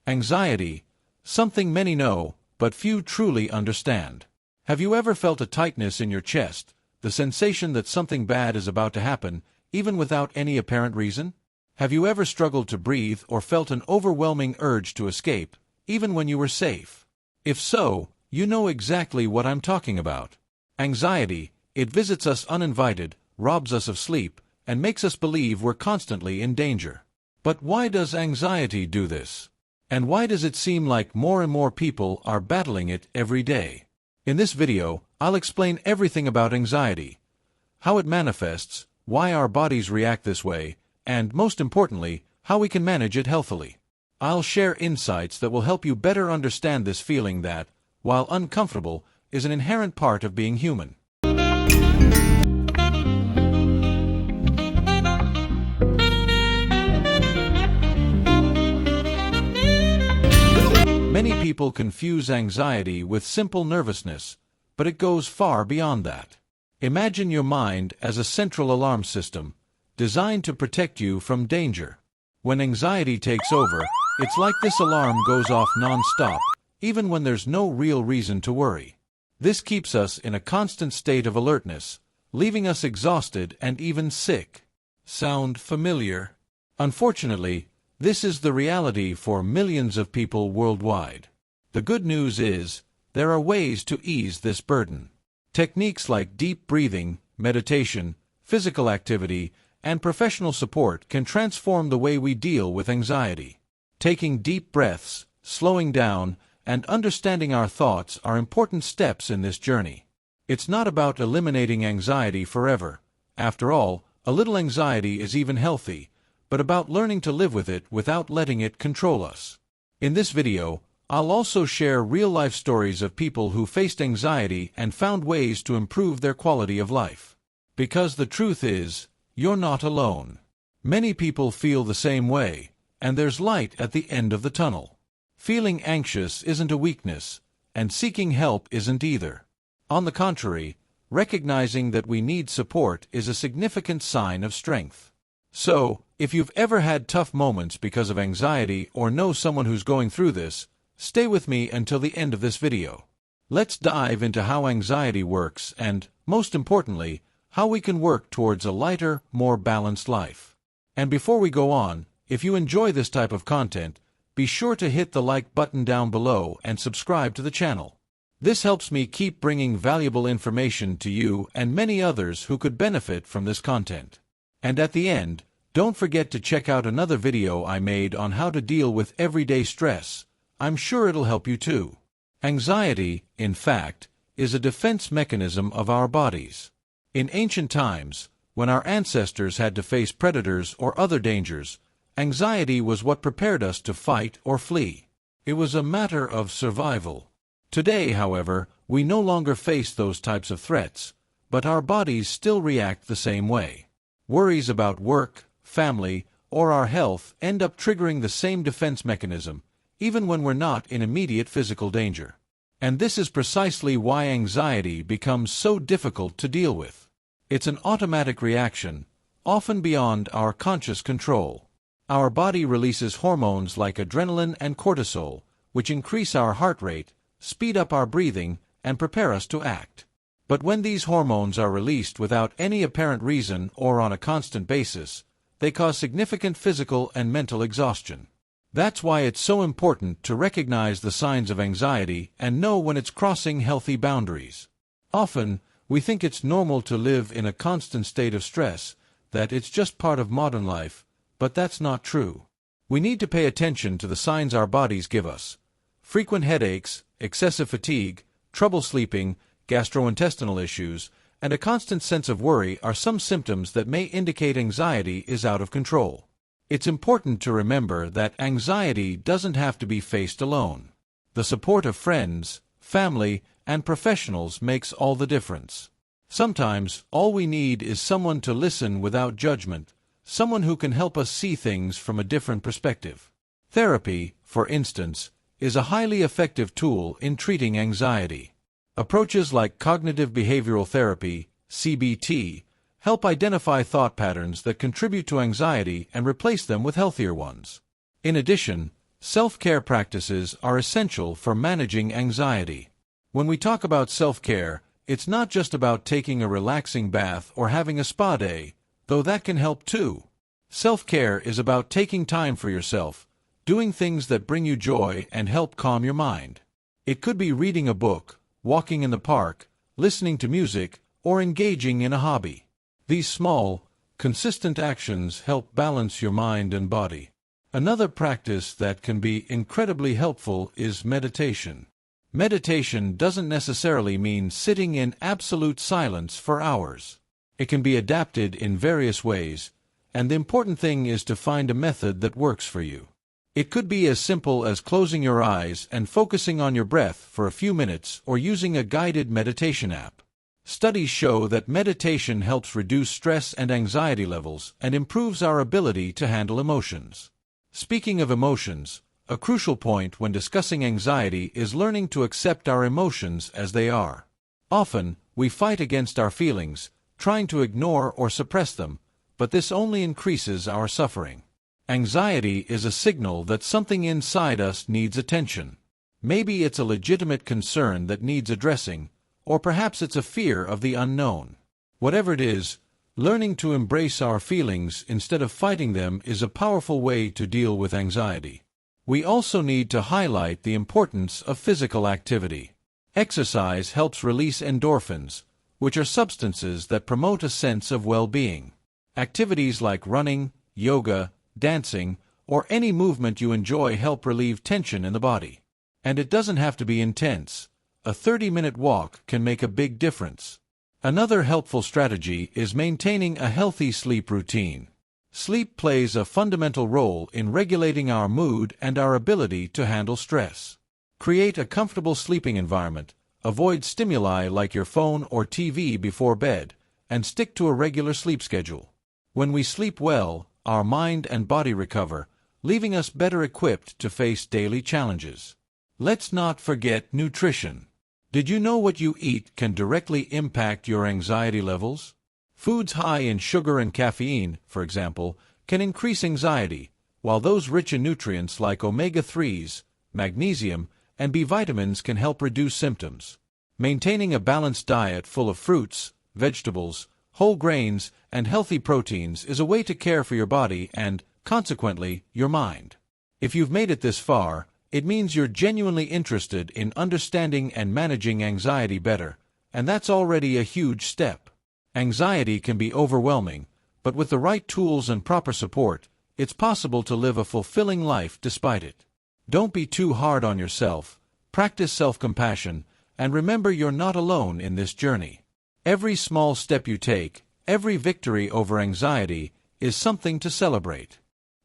Anxiety, something many know, but few truly understand. Have you ever felt a tightness in your chest, the sensation that something bad is about to happen, even without any apparent reason? Have you ever struggled to breathe or felt an overwhelming urge to escape, even when you were safe? If so, you know exactly what I'm talking about. Anxiety, it visits us uninvited, robs us of sleep, and makes us believe we're constantly in danger. But why does anxiety do this? And why does it seem like more and more people are battling it every day? In this video, I'll explain everything about anxiety, how it manifests, why our bodies react this way, and, most importantly, how we can manage it healthily. I'll share insights that will help you better understand this feeling that, while uncomfortable, is an inherent part of being human. Many people confuse anxiety with simple nervousness, but it goes far beyond that. Imagine your mind as a central alarm system, designed to protect you from danger. When anxiety takes over, it's like this alarm goes off non-stop, even when there's no real reason to worry. This keeps us in a constant state of alertness, leaving us exhausted and even sick. Sound familiar? Unfortunately, this is the reality for millions of people worldwide. The good news is, there are ways to ease this burden. Techniques like deep breathing, meditation, physical activity, and professional support can transform the way we deal with anxiety. Taking deep breaths, slowing down, and understanding our thoughts are important steps in this journey. It's not about eliminating anxiety forever. After all, a little anxiety is even healthy, but about learning to live with it without letting it control us. In this video, I'll also share real-life stories of people who faced anxiety and found ways to improve their quality of life. Because the truth is, you're not alone. Many people feel the same way, and there's light at the end of the tunnel. Feeling anxious isn't a weakness, and seeking help isn't either. On the contrary, recognizing that we need support is a significant sign of strength. So, if you've ever had tough moments because of anxiety or know someone who's going through this, stay with me until the end of this video. Let's dive into how anxiety works and, most importantly, how we can work towards a lighter, more balanced life. And before we go on, if you enjoy this type of content, be sure to hit the like button down below and subscribe to the channel. This helps me keep bringing valuable information to you and many others who could benefit from this content. And at the end, don't forget to check out another video I made on how to deal with everyday stress. I'm sure it'll help you too. Anxiety, in fact, is a defense mechanism of our bodies. In ancient times, when our ancestors had to face predators or other dangers, anxiety was what prepared us to fight or flee. It was a matter of survival. Today, however, we no longer face those types of threats, but our bodies still react the same way. Worries about work, family, or our health end up triggering the same defense mechanism, even when we're not in immediate physical danger. And this is precisely why anxiety becomes so difficult to deal with. It's an automatic reaction, often beyond our conscious control. Our body releases hormones like adrenaline and cortisol, which increase our heart rate, speed up our breathing, and prepare us to act. But when these hormones are released without any apparent reason or on a constant basis, they cause significant physical and mental exhaustion. That's why it's so important to recognize the signs of anxiety and know when it's crossing healthy boundaries. Often, we think it's normal to live in a constant state of stress, that it's just part of modern life, but that's not true. We need to pay attention to the signs our bodies give us. Frequent headaches, excessive fatigue, trouble sleeping, gastrointestinal issues, and a constant sense of worry are some symptoms that may indicate anxiety is out of control. It's important to remember that anxiety doesn't have to be faced alone. The support of friends, family, and professionals makes all the difference. Sometimes, all we need is someone to listen without judgment, someone who can help us see things from a different perspective. Therapy, for instance, is a highly effective tool in treating anxiety. Approaches like cognitive behavioral therapy, CBT, help identify thought patterns that contribute to anxiety and replace them with healthier ones. In addition, Self-care practices are essential for managing anxiety. When we talk about self-care, it's not just about taking a relaxing bath or having a spa day, though that can help too. Self-care is about taking time for yourself, doing things that bring you joy and help calm your mind. It could be reading a book, walking in the park, listening to music, or engaging in a hobby. These small, consistent actions help balance your mind and body. Another practice that can be incredibly helpful is meditation. Meditation doesn't necessarily mean sitting in absolute silence for hours. It can be adapted in various ways, and the important thing is to find a method that works for you. It could be as simple as closing your eyes and focusing on your breath for a few minutes or using a guided meditation app. Studies show that meditation helps reduce stress and anxiety levels and improves our ability to handle emotions. Speaking of emotions, a crucial point when discussing anxiety is learning to accept our emotions as they are. Often, we fight against our feelings, trying to ignore or suppress them, but this only increases our suffering. Anxiety is a signal that something inside us needs attention. Maybe it's a legitimate concern that needs addressing, or perhaps it's a fear of the unknown. Whatever it is, learning to embrace our feelings instead of fighting them is a powerful way to deal with anxiety. We also need to highlight the importance of physical activity. Exercise helps release endorphins, which are substances that promote a sense of well-being. Activities like running, yoga, dancing, or any movement you enjoy help relieve tension in the body. And it doesn't have to be intense. A 30-minute walk can make a big difference. Another helpful strategy is maintaining a healthy sleep routine. Sleep plays a fundamental role in regulating our mood and our ability to handle stress. Create a comfortable sleeping environment, avoid stimuli like your phone or TV before bed, and stick to a regular sleep schedule. When we sleep well, our mind and body recover, leaving us better equipped to face daily challenges. Let's not forget nutrition. Did you know what you eat can directly impact your anxiety levels? Foods high in sugar and caffeine, for example, can increase anxiety, while those rich in nutrients like omega-3s, magnesium, and B vitamins can help reduce symptoms. Maintaining a balanced diet full of fruits, vegetables, whole grains, and healthy proteins is a way to care for your body and, consequently, your mind. If you've made it this far, it means you're genuinely interested in understanding and managing anxiety better, and that's already a huge step. Anxiety can be overwhelming, but with the right tools and proper support, it's possible to live a fulfilling life despite it. Don't be too hard on yourself, practice self-compassion, and remember you're not alone in this journey. Every small step you take, every victory over anxiety, is something to celebrate.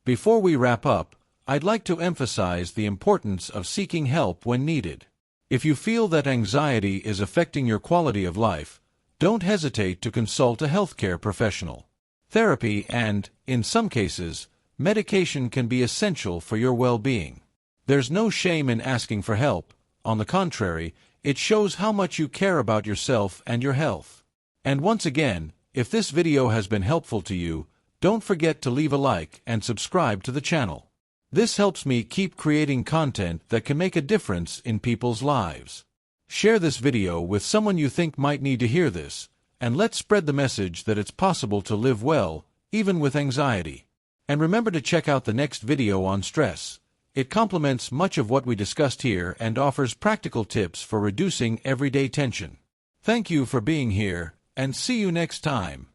Before we wrap up, I'd like to emphasize the importance of seeking help when needed. If you feel that anxiety is affecting your quality of life, don't hesitate to consult a healthcare professional. Therapy and, in some cases, medication can be essential for your well-being. There's no shame in asking for help. On the contrary, it shows how much you care about yourself and your health. And once again, if this video has been helpful to you, don't forget to leave a like and subscribe to the channel. This helps me keep creating content that can make a difference in people's lives. Share this video with someone you think might need to hear this, and let's spread the message that it's possible to live well, even with anxiety. And remember to check out the next video on stress. It complements much of what we discussed here and offers practical tips for reducing everyday tension. Thank you for being here, and see you next time.